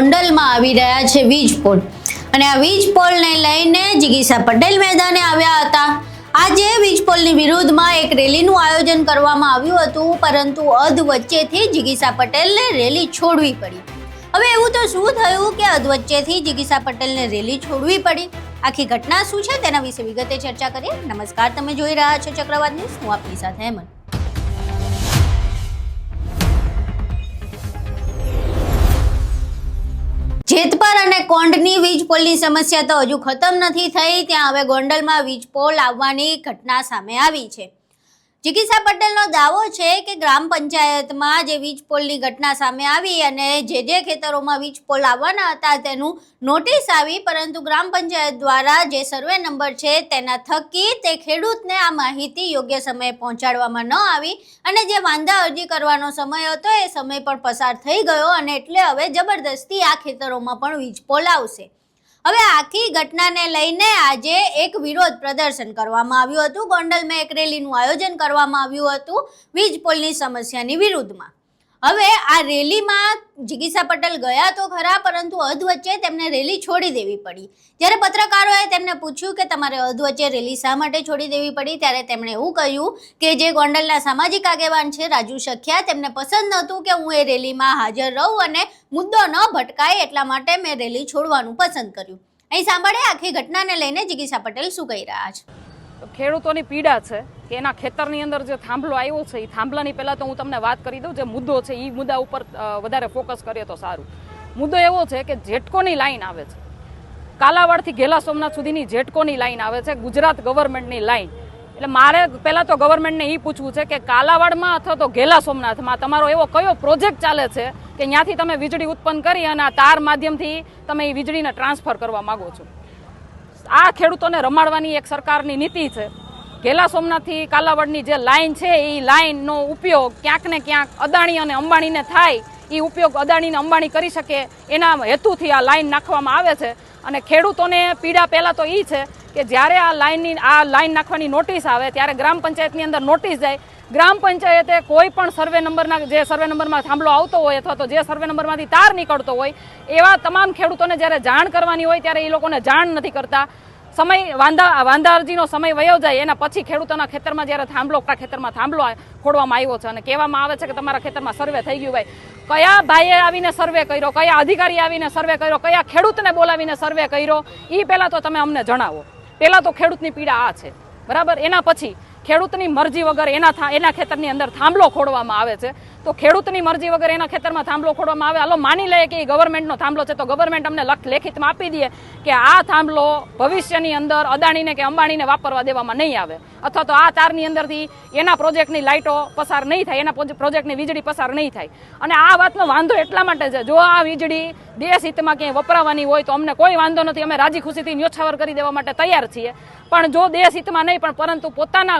ગોંડલમાં આવી રહ્યા છે વીજ પોલ અને આ વીજ પોલને લઈને જિગીસા પટેલ મેદાને આવ્યા હતા। આજે વીજ પોલની વિરુદ્ધમાં એક રેલીનું આયોજન કરવામાં આવ્યું હતું, પરંતુ અધ વચ્ચેથી જિગીસા પટેલને રેલી છોડવી પડી। હવે એવું તો શું થયું કે અધ વચ્ચેથી જિગીસા પટેલને રેલી છોડવી પડી? આખી ઘટના શું છે તેના વિશે વિગતે ચર્ચા કરીએ। નમસ્કાર, તમે જોઈ રહ્યા છો ચક્રવાત ન્યૂઝ, હું આપની સાથે હેમંત। જેતપર અને કોંઢની વીજ પોલની સમસ્યા તો હજુ ખતમ નથી થઈ, ત્યાં હવે ગોંડલમાં વીજ પોલ આવવાની ઘટના સામે આવી છે। જિગીસા પટેલનો દાવો છે કે ગ્રામ પંચાયતમાં જે વીજ પોલની ઘટના સામે આવી અને જે ખેતરોમાં વીજ પોલ આવવાના હતા તેનું નોટિસ આવી, પરંતુ ગ્રામ પંચાયત દ્વારા જે સર્વે નંબર છે તેના થકી તે ખેડૂતને આ માહિતી યોગ્ય સમયે પહોંચાડવામાં ન આવી અને જે વાંધા અરજી કરવાનો સમય હતો એ સમય પણ પસાર થઈ ગયો અને એટલે હવે જબરદસ્તી આ ખેતરોમાં પણ વીજ પોલ આવશે। હવે આખી ઘટનાને લઈને આજે એક વિરોધ પ્રદર્શન કરવામાં આવ્યું હતું। ગોંડલમાં એક રેલીનું આયોજન કરવામાં આવ્યું હતું વીજ પોલની સમસ્યાની વિરુદ્ધમાં। હવે આ રેલીમાં જિગીસા પટેલ ગયા તો ખરા, પરંતુ અધ વચ્ચે તેમને રેલી છોડી દેવી પડી। જ્યારે પત્રકારોએ તેમને પૂછ્યું કે તમારે અધ વચ્ચે રેલી શા માટે છોડી દેવી પડી, ત્યારે તેમણે એવું કહ્યું કે જે ગોંડલના સામાજિક આગેવાન છે રાજુ સખિયા, તેમને પસંદ નહોતું કે હું એ રેલીમાં હાજર રહું અને મુદ્દો ન ભટકાય, એટલા માટે મેં રેલી છોડવાનું પસંદ કર્યું। અહીં સાંભળે આખી ઘટનાને લઈને જિગીસા પટેલ શું કહી રહ્યા છે। ખેડૂતોની પીડા છે કે એના ખેતરની અંદર જે થાંભલો આવ્યો છે એ થાંભલાની પહેલાં તો હું તમને વાત કરી દઉં, જે મુદ્દો છે એ મુદ્દા ઉપર વધારે ફોકસ કરીએ તો સારું। મુદ્દો એવો છે કે જેટકોની લાઈન આવે છે, કાલાવાડથી ઘેલા સોમનાથ સુધીની જેટકોની લાઈન આવે છે, ગુજરાત ગવર્મેન્ટની લાઈન। એટલે મારે પહેલાં તો ગવર્મેન્ટને એ પૂછવું છે કે કાલાવાડમાં અથવા તો ઘેલા સોમનાથમાં તમારો એવો કયો પ્રોજેક્ટ ચાલે છે કે ત્યાંથી તમે વીજળી ઉત્પન્ન કરી અને આ તાર માધ્યમથી તમે એ વીજળીને ટ્રાન્સફર કરવા માગો છો। આ ખેડૂતોને રમાડવાની એક સરકારની નીતિ છે। ઘેલા સોમનાથથી કાલાવાડની જે લાઈન છે એ લાઈનનો ઉપયોગ ક્યાંક ને ક્યાંક અદાણી અને અંબાણીને થાય, એ ઉપયોગ અદાણીને અંબાણી કરી શકે એના હેતુથી આ લાઈન નાખવામાં આવે છે। અને ખેડૂતોને પીડા પહેલાં તો એ છે કે જ્યારે આ લાઈન નાખવાની નોટિસ આવે ત્યારે ગ્રામ પંચાયતની અંદર નોટિસ જાય, ગ્રામ પંચાયતે કોઈ પણ સર્વે નંબરના જે સર્વે નંબરમાં થાંભલો આવતો હોય અથવા તો જે સર્વે નંબરમાંથી તાર નીકળતો હોય એવા તમામ ખેડૂતોને જ્યારે જાણ કરવાની હોય ત્યારે એ લોકોને જાણ નથી કરતા। સમય વાંધા અરજીનો સમય વયો જાય એના પછી ખેડૂતોના ખેતરમાં જ્યારે ખેતરમાં થાંભલો ખોડવામાં આવ્યો છે અને કહેવામાં આવે છે કે તમારા ખેતરમાં સર્વે થઈ ગયું, ભાઈ કયા ભાઈએ આવીને સર્વે કર્યો, કયા અધિકારી આવીને સર્વે કર્યો, કયા ખેડૂતને બોલાવીને સર્વે કર્યો, એ પહેલાં તો તમે અમને જણાવો। પહેલાં તો ખેડૂતની પીડા આ છે, બરાબર। એના પછી ખેડૂતની મરજી વગર એના ખેતરની અંદર થાંભલો ખોડવામાં આવે છે, તો ખેડૂતની મરજી વગર એના ખેતરમાં થાંભલો ખોડવામાં આવે, હાલો માની લઈએ કે એ ગવર્મેન્ટનો થાંભલો છે, તો ગવર્મેન્ટ અમને લેખિતમાં આપી દે કે આ થાંભલો ભવિષ્યની અંદર અદાણીને કે અંબાણીને વાપરવા દેવામાં નહીં આવે, અથવા તો આ તારની અંદરથી એના પ્રોજેક્ટની લાઇટો પસાર નહીં થાય, એના પ્રોજેક્ટની વીજળી પસાર નહીં થાય। અને આ વાતનો વાંધો એટલા માટે છે, જો આ વીજળી દેશ હિતમાં ક્યાંય વપરાવાની હોય તો અમને કોઈ વાંધો નથી, અમે રાજી ખુશીથી ન્યોછાવર કરી દેવા માટે તૈયાર છીએ। પણ જો દેશ હિતમાં નહીં પણ પરંતુ પોતાના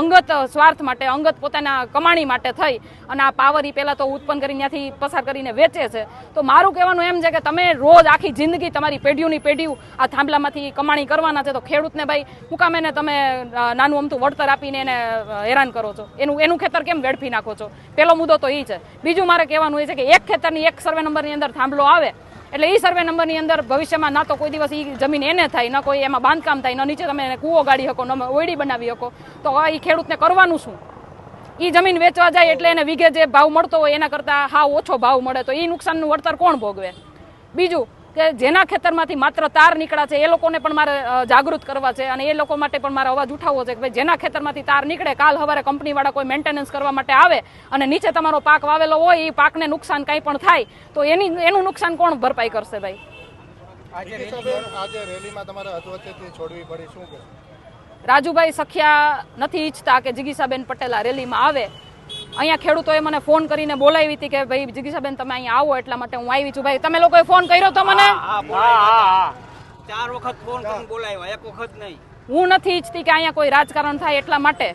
અંગત સ્વાર્થ માટે, અંગત પોતાના કમાણી માટે થઈ અને આ પાવર પહેલાં તો ઉત્પન્ન કરી ત્યાંથી પસાર કરીને વેચે છે, તો મારું કહેવાનું એમ છે કે તમે રોજ આખી જિંદગી તમારી પેઢીઓની પેઢીઓ આ થાંભલામાંથી કમાણી કરવાના છે, તો ખેડૂતને ભાઈ હું કામ એને તમે નાનું અમતું વળતર આપીને એને હેરાન કરો છો, એનું ખેતર કેમ વેડફી નાખો છો? પહેલો મુદ્દો તો એ છે। બીજું મારે કહેવાનું એ છે કે એક ખેતરની એક સર્વે નંબરની અંદર થાંભલો આવે એટલે એ સર્વે નંબરની અંદર ભવિષ્યમાં ના તો કોઈ દિવસ એ જમીન એને થાય, ન કોઈ એમાં બાંધકામ થાય, ન નીચે તમે એને કૂવો ગાડી શકો, ન ઓયડી બનાવી શકો, તો એ ખેડૂતને કરવાનું શું? એ જમીન વેચવા જાય એટલે એને વીઘે જે ભાવ મળતો હોય એના કરતાં હાવ ઓછો ભાવ મળે, તો એ નુકસાનનું વળતર કોણ ભોગવે? બીજું કે જેના ખેતરમાંથી માત્ર તાર નીકળ્યા છે એ લોકોને પણ મારે જાગૃત કરવા છે અને એ લોકો માટે પણ મારે અવાજ ઉઠાવવો છે કે ભાઈ જેના ખેતરમાંથી તાર નીકળે, કાલ સવારે કંપનીવાળા કોઈ મેન્ટેનન્સ કરવા માટે આવે અને નીચે તમારો પાક વાવેલો હોય એ પાકને નુકસાન કાંઈ પણ થાય તો એનું નુકસાન કોણ ભરપાઈ કરશે? ભાઈ આજે રેલીમાં તમારે અધવચ્ચેથી છોડવી પડી, શું કે રાજુભાઈ સખિયા નથી ઈચ્છતા કે જિગીસાબેન પટેલ આ રેલીમાં આવે। અહીંયા ખેડૂતોએ મને ફોન કરીને બોલાવી હતી કે ભાઈ જિગીસાબેન તમે અહીંયા આવો, એટલા માટે હું આવી છું। ભાઈ તમે લોકોએ ફોન કર્યો તો મને? 4 વખત ફોન કરીને બોલાવ્યા, એક વખત નહીં। હું નથી ઈચ્છતી કે અહીંયા કોઈ રાજકારણ થાય, એટલા માટે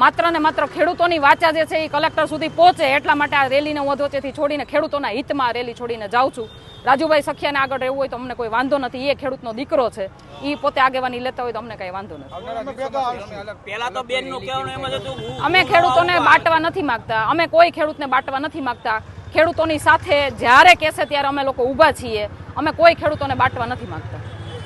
માત્ર ને માત્ર ખેડૂતોની વાચા જે છે એ કલેક્ટર સુધી પહોંચે, એટલા માટે આ રેલીને હું અધવચ્ચેથી છોડીને ખેડૂતોના હિતમાં રેલી છોડીને જાઉં છું। રાજુભાઈ સખિયાને આગળ રહેવું હોય તો અમને કોઈ વાંધો નથી, એ ખેડૂતનો દીકરો છે, એ પોતે આગેવાની લેતા હોય તો અમને કઈ વાંધો નથી। પહેલા તો બેનનું કહેવાનું એમ જ હતું, અમે ખેડૂતોને બાંટવા નથી માંગતા, અમે કોઈ ખેડૂતને બાંટવા નથી માંગતા। ખેડૂતોની સાથે જ્યારે કહેશે ત્યારે અમે લોકો ઊભા છીએ. અમે કોઈ ખેડૂતોને બાંટવા નથી માંગતા.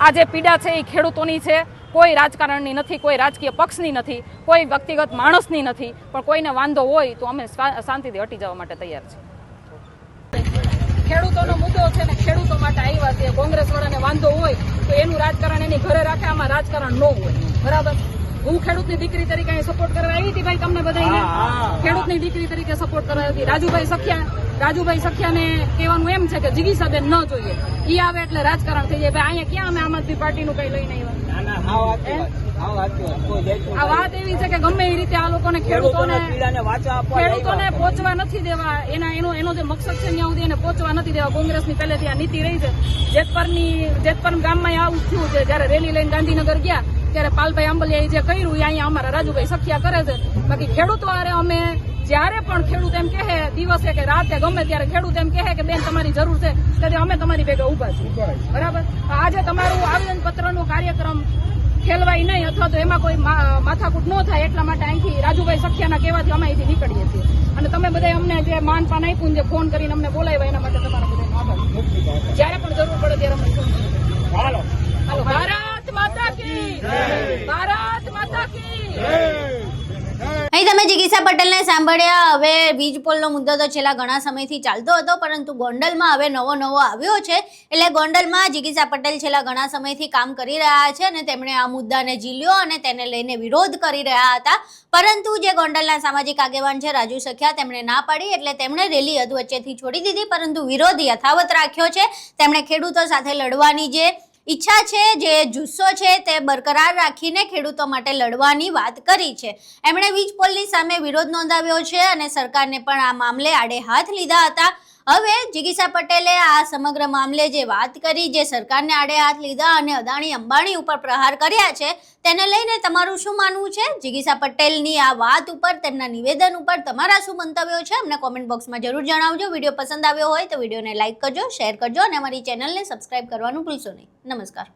આ જે પીડા છે એ ખેડૂતોની છે, કોઈ રાજકારણની નથી, કોઈ રાજકીય પક્ષની નથી, કોઈ વ્યક્તિગત માણસની નથી. પણ કોઈને વાંધો હોય તો અમે શાંતિથી હટી જવા માટે તૈયાર છીએ. ખેડૂતોનો મુદ્દો છે ને ખેડૂતો માટે આવ્યા છે. કોંગ્રેસ વાળાને વાંધો હોય તો એનું રાજકારણ એની ઘરે રાખે, આમાં રાજકારણ ન હોય. બરાબર. હું ખેડૂતની દીકરી તરીકે અહીં સપોર્ટ કરવા આવી હતી ભાઈ, તમને બધાને ખેડૂતની દીકરી તરીકે સપોર્ટ કરવા હતી. રાજુભાઈ સખિયાને કહેવાનું એમ છે કે જિગીસાબેન ન જોઈએ, ઈ આવે એટલે રાજકારણ થઈ જાય. ભાઈ અહીંયા ક્યાં અમે આમ આદમી પાર્ટીનું કઈ લઈને આવ્યા? આ વાત એવી છે કે ગમે એ રીતે આ લોકોને ખેડૂતોને પહોંચવા નથી દેવા. એનો જે મકસદ છે ત્યાં સુધી એને પહોંચવા નથી દેવા. કોંગ્રેસની પહેલેથી આ નીતિ રહી છે. જેતપર ગામમાં આવું થયું છે. જયારે રેલી લઈને ગાંધીનગર ગયા ત્યારે પાલભાઈ આંબલિયાએ જે કર્યું એ અહીંયા અમારા રાજુભાઈ સખિયા કરે છે. બાકી ખેડૂતો આરે અમે જ્યારે પણ ખેડૂત એમ કહે, દિવસે કે રાતે ગમે ત્યારે ખેડૂત એમ કહે કે બેન તમારી જરૂર છે, ત્યારે અમે તમારી ભેગા ઉભા છીએ. બરાબર. આજે તમારું આવેદન પત્રનો કાર્યક્રમ ખેલવાય નહીં અથવા તો એમાં કોઈ માથાકૂટ ન થાય એટલા માટે અહીંથી રાજુભાઈ સખિયાના કહેવાથી અમે અહીંથી નીકળીએ છીએ. અને તમે બધા અમને જે માનપાન આપ્યું, જે ફોન કરીને અમને બોલાવ્યા, એના માટે તમારા બધા આભાર. જ્યારે પણ જરૂર પડે ત્યારે અમને ફોન કરો. હાલો. ભારત માતા કી જય. ભારત માતા કી જય. અહીં તમે જિગીસા પટેલને સાંભળ્યા. હવે વીજ પોલનો મુદ્દો તો છેલ્લા ઘણા સમયથી ચાલતો હતો, પરંતુ ગોંડલમાં હવે નવો આવ્યો છે. એટલે ગોંડલમાં જિગીસા પટેલ છેલ્લા ઘણા સમયથી કામ કરી રહ્યા છે અને તેમણે આ મુદ્દાને ઝીલ્યો અને તેને લઈને વિરોધ કરી રહ્યા હતા. પરંતુ જે ગોંડલના સામાજિક આગેવાન છે રાજુ સખિયા, તેમણે ના પાડી એટલે તેમણે રેલી અધવચ્ચેથી છોડી દીધી, પરંતુ વિરોધ યથાવત રાખ્યો છે. તેમણે ખેડૂતો સાથે લડવાની જે ઈચ્છા છે, જે જુસ્સો છે, તે બરકરાર રાખીને ખેડૂતો માટે લડવાની વાત કરી છે. એમણે વીજ પોલની સામે વિરોધ નોંધાવ્યો છે અને સરકારને પણ આ મામલે આડે હાથ લીધા હતા. હવે જિગીસા પટેલે આ સમગ્ર મામલે જે વાત કરી, જે સરકારને આડે હાથ લીધા અને અદાણી અંબાણી ઉપર પ્રહાર કર્યા છે, તેને લઈને તમારું શું માનવું છે? જિગીસા પટેલની આ વાત ઉપર, તેમના નિવેદન ઉપર તમારા શું મંતવ્યો છે? અમને કોમેન્ટ બોક્સમાં જરૂર જણાવજો. વિડીયો પસંદ આવ્યો હોય તો વિડીયોને લાઇક કરજો, શેર કરજો અને અમારી ચેનલને સબસ્ક્રાઇબ કરવાનું ભૂલશો નહીં. નમસ્કાર.